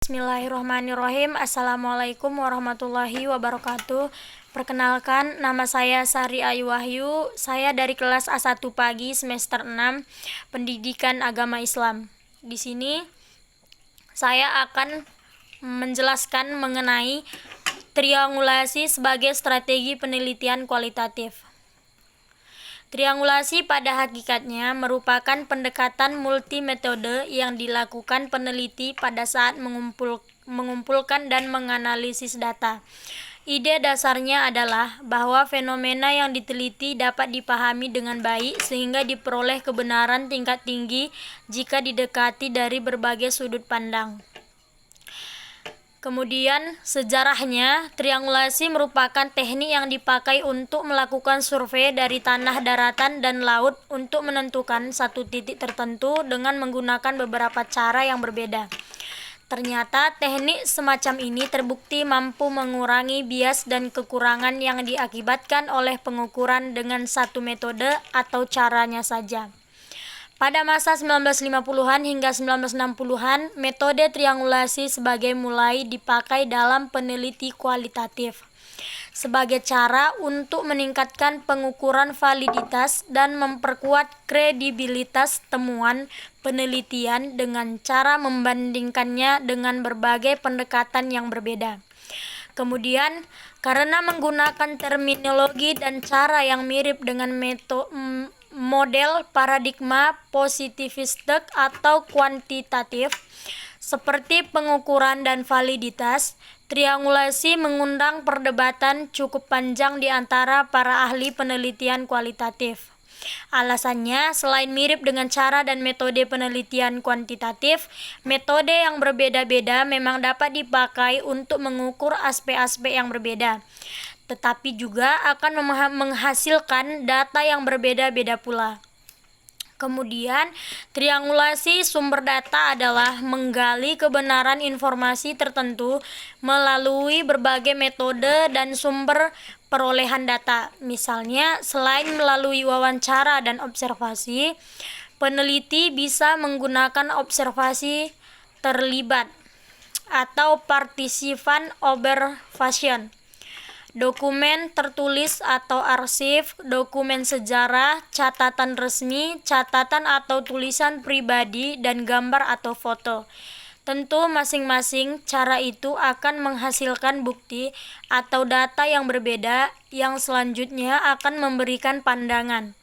Bismillahirrahmanirrahim. Assalamualaikum warahmatullahi wabarakatuh. Perkenalkan, nama saya Sari Ayu Wahyu. Saya dari kelas A1 pagi semester 6 Pendidikan Agama Islam. Di sini saya akan menjelaskan mengenai triangulasi sebagai strategi penelitian kualitatif. Triangulasi pada hakikatnya merupakan pendekatan multimetode yang dilakukan peneliti pada saat mengumpulkan dan menganalisis data. Ide dasarnya adalah bahwa fenomena yang diteliti dapat dipahami dengan baik sehingga diperoleh kebenaran tingkat tinggi jika didekati dari berbagai sudut pandang. Kemudian, sejarahnya, triangulasi merupakan teknik yang dipakai untuk melakukan survei dari tanah, daratan, dan laut untuk menentukan satu titik tertentu dengan menggunakan beberapa cara yang berbeda. Ternyata, teknik semacam ini terbukti mampu mengurangi bias dan kekurangan yang diakibatkan oleh pengukuran dengan satu metode atau caranya saja. Pada masa 1950-an hingga 1960-an, metode triangulasi mulai dipakai dalam peneliti kualitatif sebagai cara untuk meningkatkan pengukuran validitas dan memperkuat kredibilitas temuan penelitian dengan cara membandingkannya dengan berbagai pendekatan yang berbeda. Kemudian, karena menggunakan terminologi dan cara yang mirip dengan model paradigma positivistik atau kuantitatif seperti pengukuran dan validitas, triangulasi mengundang perdebatan cukup panjang di antara para ahli penelitian kualitatif. Alasannya, selain mirip dengan cara dan metode penelitian kuantitatif, metode yang berbeda-beda memang dapat dipakai untuk mengukur aspek-aspek yang berbeda, tetapi juga akan menghasilkan data yang berbeda-beda pula. Kemudian, triangulasi sumber data adalah menggali kebenaran informasi tertentu melalui berbagai metode dan sumber perolehan data. Misalnya, selain melalui wawancara dan observasi, peneliti bisa menggunakan observasi terlibat atau participant observation, dokumen tertulis atau arsip, dokumen sejarah, catatan resmi, catatan atau tulisan pribadi, dan gambar atau foto. Tentu masing-masing cara itu akan menghasilkan bukti atau data yang berbeda yang selanjutnya akan memberikan pandangan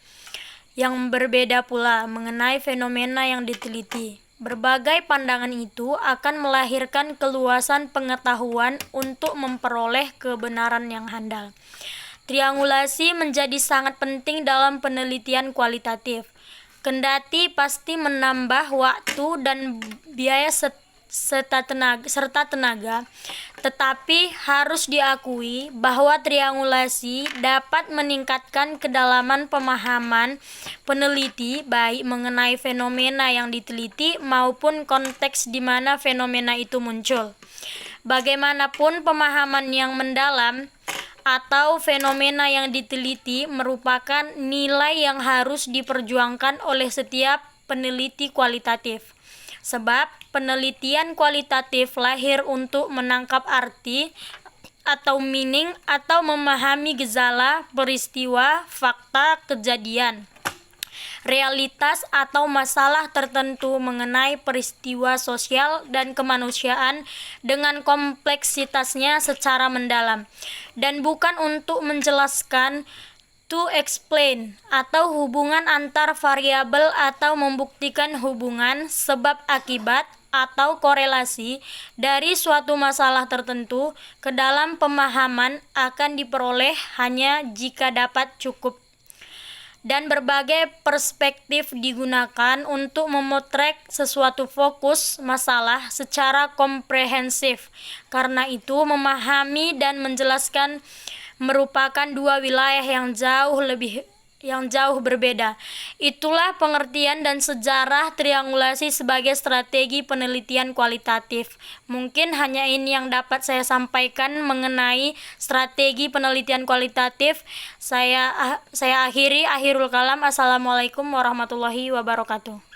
yang berbeda pula mengenai fenomena yang diteliti. Berbagai pandangan itu akan melahirkan keluasan pengetahuan untuk memperoleh kebenaran yang handal. Triangulasi menjadi sangat penting dalam penelitian kualitatif. Kendati pasti menambah waktu dan biaya serta tenaga, tetapi harus diakui bahwa triangulasi dapat meningkatkan kedalaman pemahaman peneliti baik mengenai fenomena yang diteliti maupun konteks di mana fenomena itu muncul. Bagaimanapun, pemahaman yang mendalam atau fenomena yang diteliti merupakan nilai yang harus diperjuangkan oleh setiap peneliti kualitatif. Sebab penelitian kualitatif lahir untuk menangkap arti atau meaning atau memahami gejala, peristiwa, fakta, kejadian, realitas atau masalah tertentu mengenai peristiwa sosial dan kemanusiaan dengan kompleksitasnya secara mendalam, dan bukan untuk menjelaskan to explain atau hubungan antar variabel atau membuktikan hubungan sebab akibat atau korelasi dari suatu masalah tertentu ke dalam pemahaman akan diperoleh hanya jika dapat cukup dan berbagai perspektif digunakan untuk memotret sesuatu fokus masalah secara komprehensif. Karena itu, memahami dan menjelaskan merupakan dua wilayah yang jauh berbeda. Itulah pengertian dan sejarah triangulasi sebagai strategi penelitian kualitatif. Mungkin hanya ini yang dapat saya sampaikan mengenai strategi penelitian kualitatif. Saya akhirul kalam. Assalamualaikum warahmatullahi wabarakatuh.